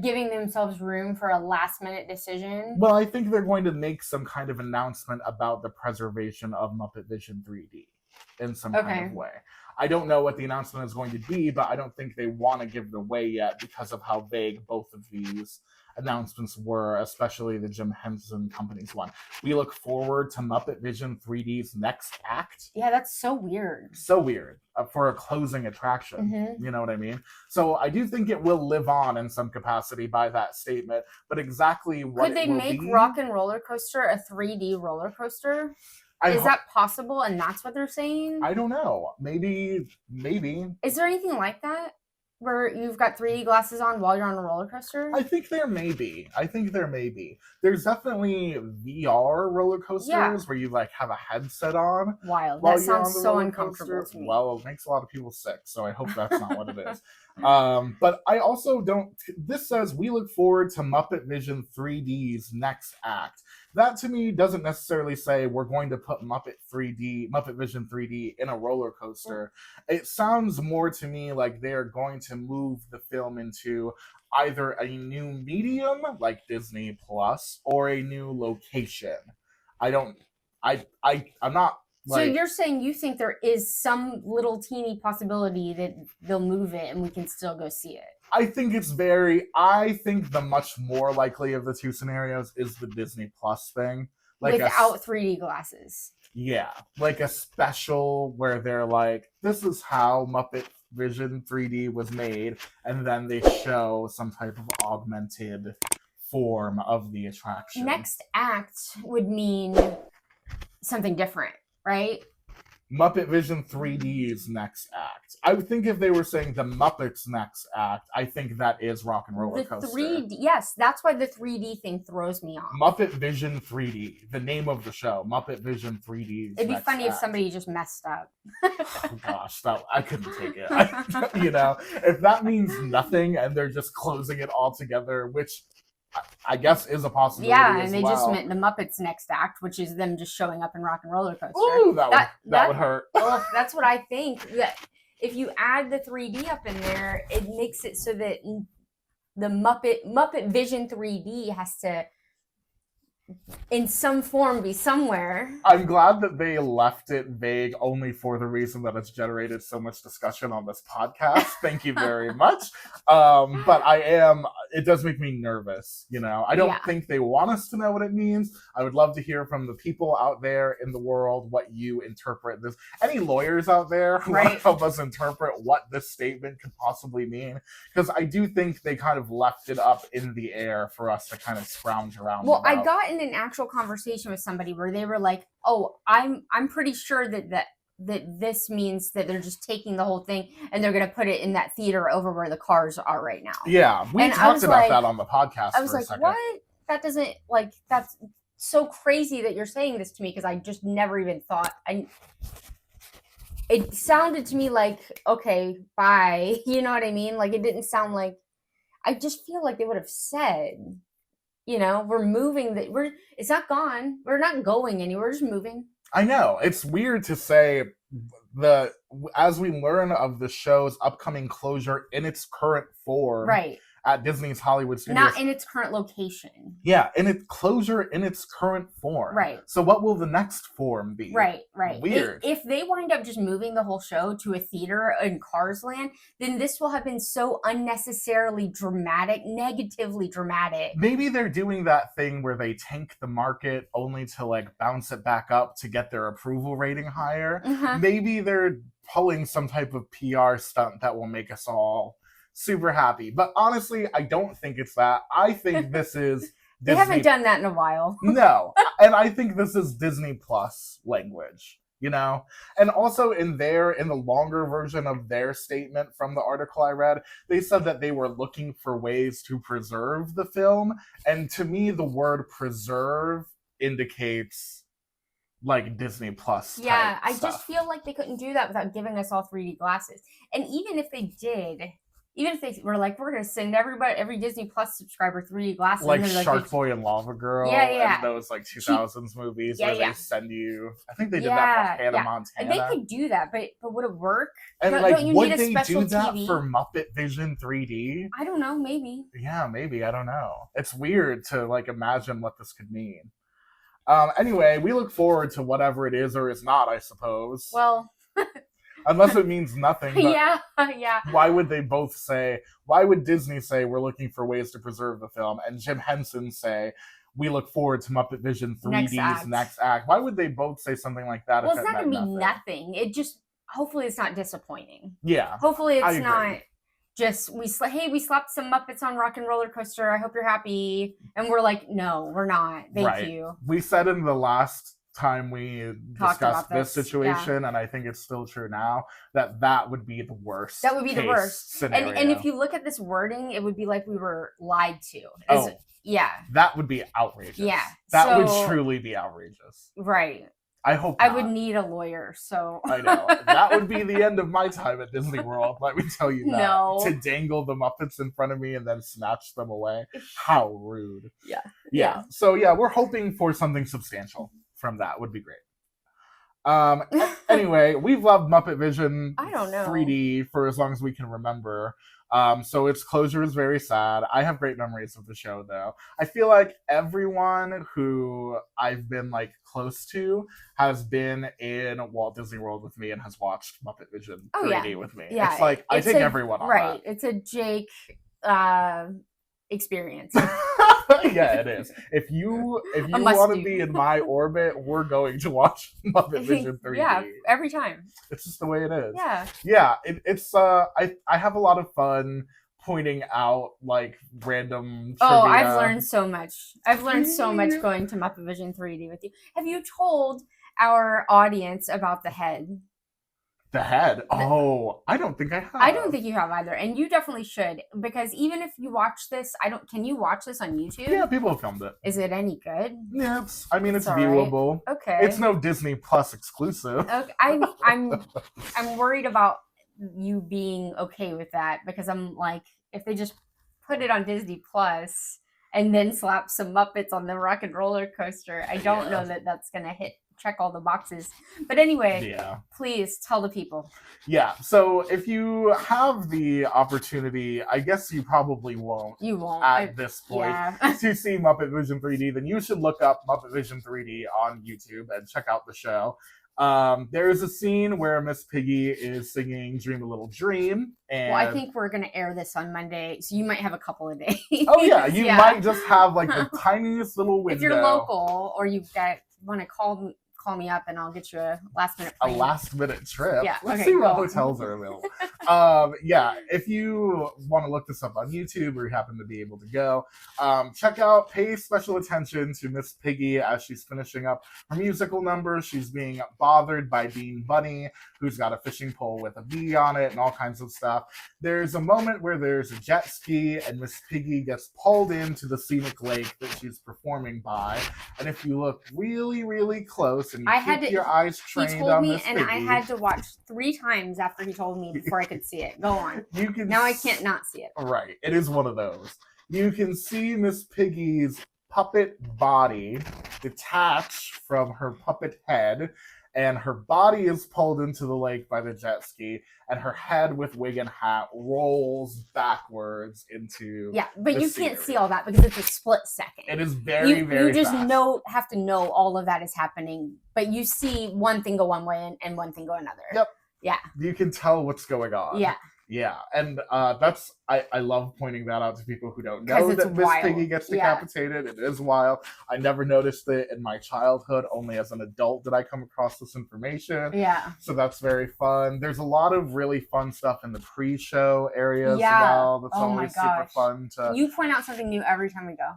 giving themselves room for a last minute decision. Well, I think they're going to make some kind of announcement about the preservation of Muppet Vision 3D in some kind of way. I don't know what the announcement is going to be, but I don't think they want to give it away yet because of how vague both of these announcements were, especially the Jim Henson Company's one. We look forward to Muppet Vision 3D's next act. Yeah, that's so weird. So weird for a closing attraction. Mm-hmm. You know what I mean? So I do think it will live on in some capacity by that statement, but exactly what could they make be, Rock and Roller Coaster a 3D roller coaster? Is that possible? And that's what they're saying? I don't know. Maybe. Is there anything like that? Where you've got 3D glasses on while you're on a roller coaster? I think there may be. There's definitely VR roller coasters where you have a headset on. Wild. That sounds so uncomfortable to me. Well, it makes a lot of people sick, so I hope that's not what it is. But I also don't. This says we look forward to Muppet Vision 3D's next act. That to me doesn't necessarily say we're going to put Muppet Vision 3D in a roller coaster. It sounds more to me like they're going to move the film into either a new medium like Disney Plus or a new location. I'm not. So you're saying you think there is some little teeny possibility that they'll move it and we can still go see it? I think the much more likely of the two scenarios is the Disney Plus thing. Without 3D glasses. Yeah. Like a special where they're like, this is how Muppet Vision 3D was made, and then they show some type of augmented form of the attraction. Next act would mean something different, right? Muppet Vision 3D's next act. I would think if they were saying the Muppets next act, I think that is Rock and Roller Coaster. 3D, yes, that's why the 3D thing throws me off. Muppet Vision 3D, the name of the show, Muppet Vision 3D's It'd be next funny act. if somebody just messed up. Oh gosh, I couldn't take it. If that means nothing and they're just closing it all together, which I guess is a possibility. Yeah, as and they well. just meant the Muppets' next act, which is them just showing up in Rock and Roller Coaster. Ooh, that would hurt. Well, that's what I think. That if you add the 3D up in there, it makes it so that the Muppet Vision 3D has to, in some form, be somewhere. I'm glad that they left it vague only for the reason that it's generated so much discussion on this podcast. Thank you very much. But it does make me nervous, you know. I don't think they want us to know what it means. I would love to hear from the people out there in the world what you interpret this. Any lawyers out there who want to help us interpret what this statement could possibly mean? Because I do think they kind of left it up in the air for us to kind of scrounge around. Well, I got in an actual conversation with somebody where they were like, "Oh, I'm pretty sure that this means that they're just taking the whole thing and they're going to put it in that theater over where the cars are right now." Yeah, we talked about that on the podcast. I was like, "What? That doesn't that's so crazy that you're saying this to me because I just never even thought It sounded to me like, okay, bye. You know what I mean? Like it didn't sound like. I just feel like they would have said, you know, we're moving. It's not gone. We're not going anywhere. We're just moving. I know. It's weird to say as we learn of the show's upcoming closure in its current form. Right. At Disney's Hollywood Studios. Not in its current location. Yeah, in its closure in its current form. Right. So what will the next form be? Right. Weird. If they wind up just moving the whole show to a theater in Cars Land, then this will have been so unnecessarily dramatic, negatively dramatic. Maybe they're doing that thing where they tank the market only to bounce it back up to get their approval rating higher. Mm-hmm. Maybe they're pulling some type of PR stunt that will make us all super happy. But honestly, I don't think it's that. I think this is They haven't done that in a while. No. And I think this is Disney Plus language, you know? And also in the longer version of their statement from the article I read, they said that they were looking for ways to preserve the film. And to me, the word preserve indicates Disney Plus. Yeah, I stuff. just feel like they couldn't do that without giving us all 3D glasses. And even if they did, even if they were like, we're going to send every Disney Plus subscriber 3D glasses. Like Shark Boy and Lava Girl. Yeah. And those 2000s movies where they send you. I think they did that for Hannah Montana. And they could do that, but would it work? And don't you would need a they special do that TV? for Muppet Vision 3D? I don't know, maybe. Yeah, maybe. I don't know. It's weird to imagine what this could mean. Anyway, we look forward to whatever it is or is not, I suppose. Well... Unless it means nothing. But yeah. Why would Disney say we're looking for ways to preserve the film, and Jim Henson say we look forward to Muppet Vision 3D's next act? Why would they both say something like that? Well, it's not going to be nothing. It just, hopefully it's not disappointing. Yeah. Hopefully it's not just, we slapped some Muppets on Rock and Roller Coaster. I hope you're happy. And we're like, no, we're not. Thank you. We said in the last time we discussed this situation, and I think it's still true now, that would be the worst. That would be the worst scenario. And if you look at this wording, it would be like we were lied to. That would be outrageous. Yeah, that would truly be outrageous. Right. I hope not. I would need a lawyer. So I know that would be the end of my time at Disney World. Let me tell you that. No. To dangle the Muppets in front of me and then snatch them away. How rude. Yeah. So we're hoping for something substantial from that. Would be great. Anyway, we've loved Muppet Vision 3D for as long as we can remember. So its closure is very sad. I have great memories of the show, though. I feel like everyone who I've been close to has been in Walt Disney World with me and has watched Muppet Vision 3D with me. Yeah, it's I take everyone on that. It's a Jake experience. Yeah, it is. If you want to be in my orbit, we're going to watch Muppet Vision 3D. Yeah, every time. It's just the way it is. Yeah. It's I have a lot of fun pointing out random trivia. Oh, I've learned so much. I've learned so much going to Muppet Vision 3D with you. Have you told our audience about the head? The head? Oh, I don't think I have. I don't think you have either, and you definitely should, because even if you watch this, can you watch this on YouTube? Yeah, people have filmed it. Is it any good? Yeah, it's viewable. Right. Okay. It's no Disney Plus exclusive. Okay. I'm worried about you being okay with that, because I'm like, if they just put it on Disney Plus, and then slap some Muppets on the rock and roller coaster. I don't know that that's going to check all the boxes. But anyway, please tell the people. Yeah, so if you have the opportunity, I guess you probably won't. You won't. At this point. To see Muppet Vision 3D, then you should look up Muppet Vision 3D on YouTube and check out the show. There is a scene where Miss Piggy is singing Dream a Little Dream. And well, I think we're going to air this on Monday, so you might have a couple of days. Oh, yeah, you might just have like the tiniest little window. If you're local or you want to call me up and I'll get you a last minute plane. A last minute trip. Yeah. Let's see what hotels are available. Yeah, if you want to look this up on YouTube or you happen to be able to go, pay special attention to Miss Piggy as she's finishing up her musical number. She's being bothered by Bean Bunny, who's got a fishing pole with a bee on it and all kinds of stuff. There's a moment where there's a jet ski and Miss Piggy gets pulled into the scenic lake that she's performing by. And if you look really, really close and you keep your eyes trained on Miss Piggy. And I had to watch 3 times after he told me before I could see it. Go on. Now I can't not see it. Right. It is one of those. You can see Miss Piggy's puppet body detach from her puppet head, and her body is pulled into the lake by the jet ski, and her head with wig and hat rolls backwards into but you can't see all that because it's a split second. It is very, very you just fast. have to know all of that is happening, but you see one thing go one way and one thing go another. Yep. Yeah. You can tell what's going on. Yeah. Yeah, and I love pointing that out to people who don't know that Miss Piggy gets decapitated. It is wild. I never noticed it in my childhood. Only as an adult did I come across this information. Yeah. So that's very fun. There's a lot of really fun stuff in the pre-show areas as well. That's always super fun. You point out something new every time we go.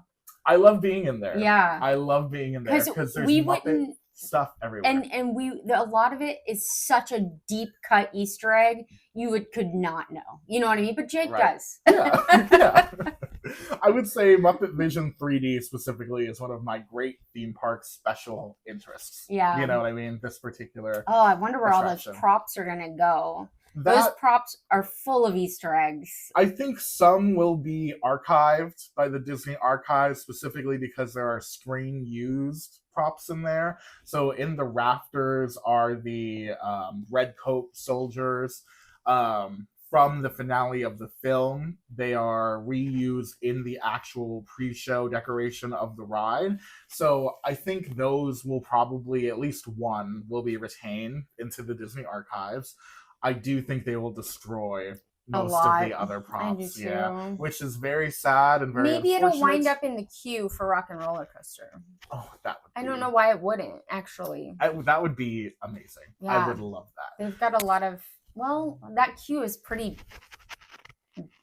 I love being in there. Yeah. I love being in there because there's Muppet stuff everywhere. And a lot of it is such a deep cut Easter egg you could not know. You know what I mean? But Jake does. Yeah. I would say Muppet Vision 3D specifically is one of my great theme park special interests. Yeah. You know what I mean? This particular I wonder where all those props are gonna go. Those props are full of Easter eggs. I think some will be archived by the Disney Archives specifically because there are screen used props in there. So in the rafters are the red coat soldiers from the finale of the film. They are reused in the actual pre-show decoration of the ride. So I think those will probably, at least one, will be retained into the Disney Archives. I do think they will destroy most of the other props, which is very sad and very Maybe it'll wind up in the queue for Rock and Roller Coaster. Oh, that would be... I don't know why it wouldn't, actually. That would be amazing. Yeah. I would love that. They've got a lot of... Well, that queue is pretty...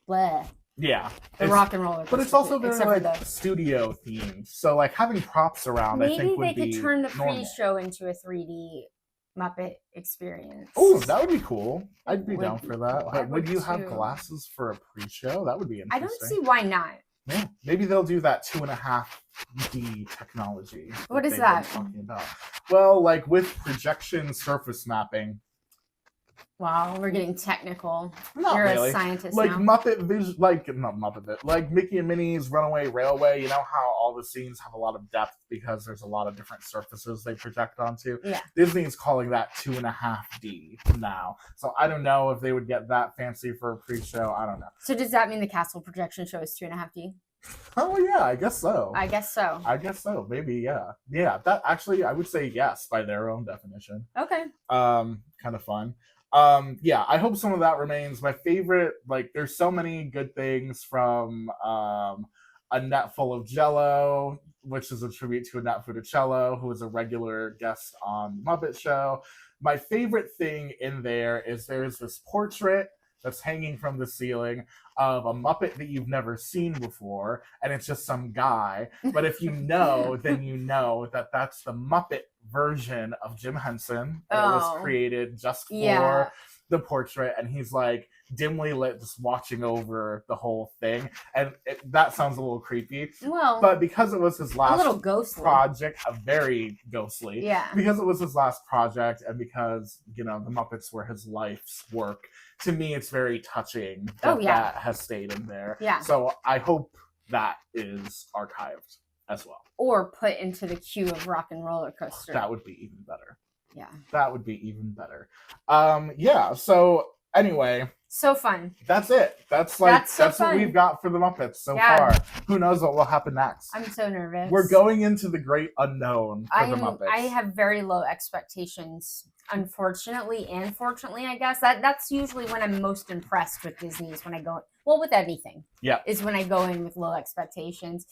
bleh. Yeah. The Rock and Roller Coaster. But it's also very, studio themed. So, having props around, I think, would be Maybe they could turn the normal. pre-show into a 3D Muppet experience. Oh, that would be cool. I'd be down for that. But would you have glasses for a pre-show? That would be interesting. I don't see why not. Yeah, maybe they'll do that 2.5D technology. What is that? Talking about. Well, with projection surface mapping. Wow, we're getting technical. Not You're really. a scientist now. Muppet Vision, not Muppet, Mickey and Minnie's Runaway Railway. You know how all the scenes have a lot of depth because there's a lot of different surfaces they project onto? Yeah. Disney's calling that 2.5D now. So I don't know if they would get that fancy for a pre-show. I don't know. So does that mean the castle projection show is 2.5D? Oh, yeah, I guess so. I guess so. Maybe, yeah. Yeah, that actually, I would say yes by their own definition. Okay. Kind of fun. I hope some of that remains. My favorite, there's so many good things from A Net Full of Jello, which is a tribute to Annette Funicello, who is a regular guest on the Muppet Show. My favorite thing in there is there's this portrait that's hanging from the ceiling of a Muppet that you've never seen before, and it's just some guy. But if you know, then you know that that's the Muppet version of Jim Henson. It was created just for the portrait, and he's dimly lit, just watching over the whole thing. And that sounds a little creepy. Well, but because it was his last project, very ghostly. Yeah. Because it was his last project, and because the Muppets were his life's work. To me, it's very touching that that has stayed in there. Yeah. So I hope that is archived as well. Or put into the queue of Rock and Roller Coaster. That would be even better. Yeah. That would be even better. Yeah, so anyway. So fun. That's it. That's what we've got for the Muppets so far. Who knows what will happen next? I'm so nervous. We're going into the great unknown for the Muppets. I have very low expectations, unfortunately and fortunately, I guess. That's usually when I'm most impressed with Disney is when I go, well, with anything. Yeah. Is when I go in with low expectations.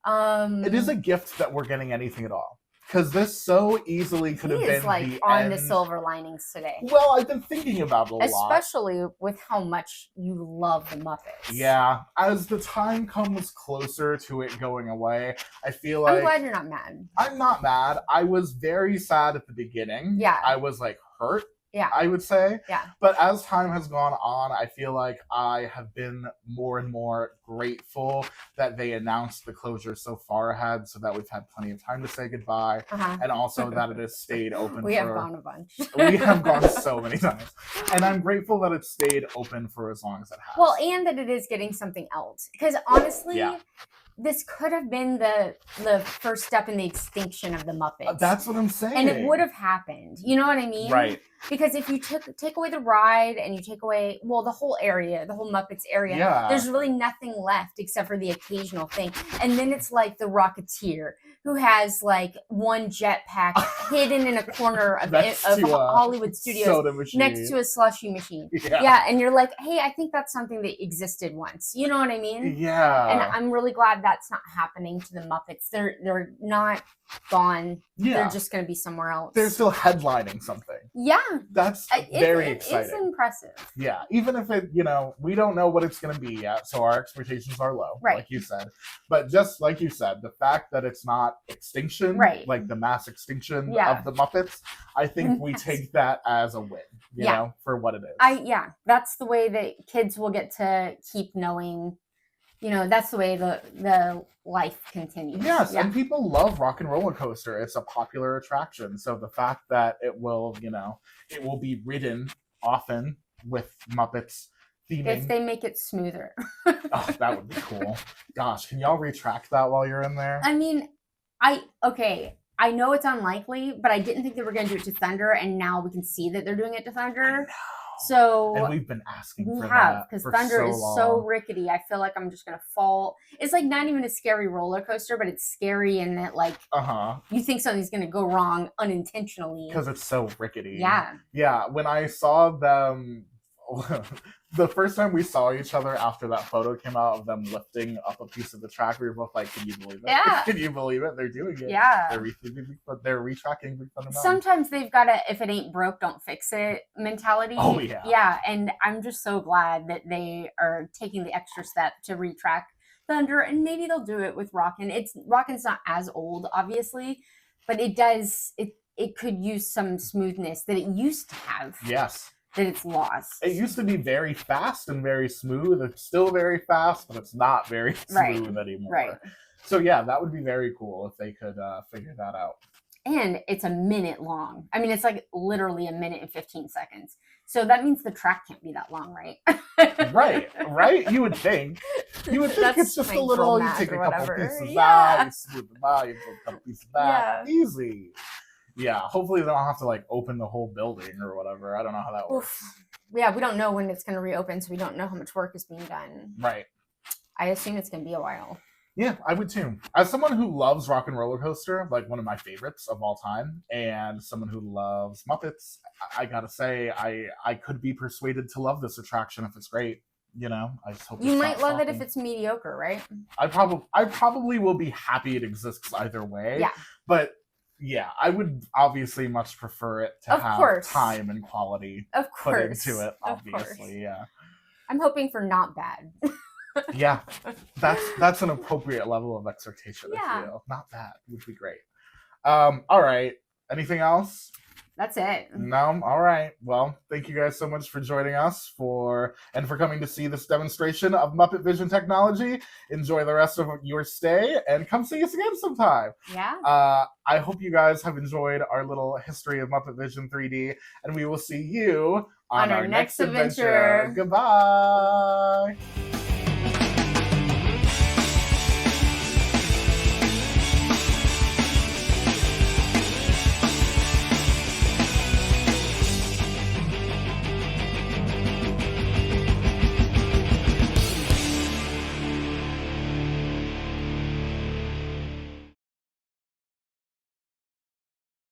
It is a gift that we're getting anything at all. Because this so easily could have been like the on end. The silver linings today. Well, I've been thinking about it a lot. Especially with how much you love the Muppets. Yeah. As the time comes closer to it going away, I feel like... I'm glad you're not mad. I'm not mad. I was very sad at the beginning. Yeah. I was like hurt. Yeah. I would say. Yeah. But as time has gone on, I feel like I have been more and more grateful that they announced the closure so far ahead so that we've had plenty of time to say goodbye. And also that it has stayed open We have gone a bunch. We have gone so many times. And I'm grateful that it stayed open for as long as it has. Well, and that it is getting something else. Because honestly, this could have been the first step in the extinction of the Muppets. That's what I'm saying. And it would have happened. You know what I mean? Right. Because if you take away the ride and you take away, well, the whole area, the whole Muppets area, there's really nothing left except for the occasional thing. And then it's like the Rocketeer, who has like one jetpack hidden in a corner of Hollywood Studios next to a slushy machine. Yeah. And you're like, hey, I think that's something that existed once. You know what I mean? Yeah. And I'm really glad that's not happening to the Muppets. They're not gone. Yeah. They're just going to be somewhere else. They're still headlining something. Yeah. That's very exciting. It's impressive. Yeah. Even if it, we don't know what it's going to be yet, so our expectations are low, like you said. But just like you said, the fact that it's not extinction, like the mass extinction of the Muppets, I think we take that as a win, you know, for what it is. That's the way that kids will get to keep knowing. That's the way the life continues. Yes, and people love Rock and Roller Coaster. It's a popular attraction. So the fact that it will, it will be ridden often with Muppets theming. If they make it smoother. Oh, that would be cool. Gosh, can y'all retract that while you're in there? I mean, I know it's unlikely, but I didn't think they were going to do it to Thunder, and now we can see that they're doing it to Thunder. So and we've been asking for that because Thunder is so rickety. I feel like I'm just gonna fall. It's like not even a scary roller coaster, but it's scary in that you think something's gonna go wrong unintentionally because it's so rickety. Yeah. When I saw them, the first time we saw each other after that photo came out of them lifting up a piece of the track, we were both like, "Can you believe it? Yeah. Can you believe it? They're doing it. Yeah. They're retracking Big Thunder Mountain." Sometimes they've got a "if it ain't broke, don't fix it" mentality. Oh yeah. Yeah, and I'm just so glad that they are taking the extra step to retrack Thunder, and maybe they'll do it with Rockin'. Rockin's not as old, obviously, but it does. It could use some smoothness that it used to have. Yes. That it's lost. It used to be very fast and very smooth. It's still very fast, but it's not very smooth anymore. Right. So yeah, that would be very cool if they could figure that out. And it's a minute long. I mean, it's like literally a minute and 15 seconds. So that means the track can't be that long, right? right. You would think. It's just a little. You take a couple pieces out, you smooth them out, you put a couple pieces back. Yeah. Easy. Yeah, hopefully they don't have to open the whole building or whatever. I don't know how that works. Yeah, we don't know when it's going to reopen, so we don't know how much work is being done. Right. I assume it's going to be a while. Yeah, I would too. As someone who loves Rock and Roller Coaster, like one of my favorites of all time, and someone who loves Muppets, I gotta say, I could be persuaded to love this attraction if it's great. I just hope you might love it if it's mediocre, right? I probably will be happy it exists either way. Yeah. But yeah, I would obviously much prefer it to have time and quality put into it, obviously, yeah. I'm hoping for not bad. Yeah, that's an appropriate level of expectation, I feel. Not bad, would be great. All right, anything else? That's it. No? All right. Well, thank you guys so much for joining us for coming to see this demonstration of Muppet Vision technology. Enjoy the rest of your stay and come see us again sometime. Yeah. I hope you guys have enjoyed our little history of Muppet Vision 3D, and we will see you on our next adventure. Goodbye.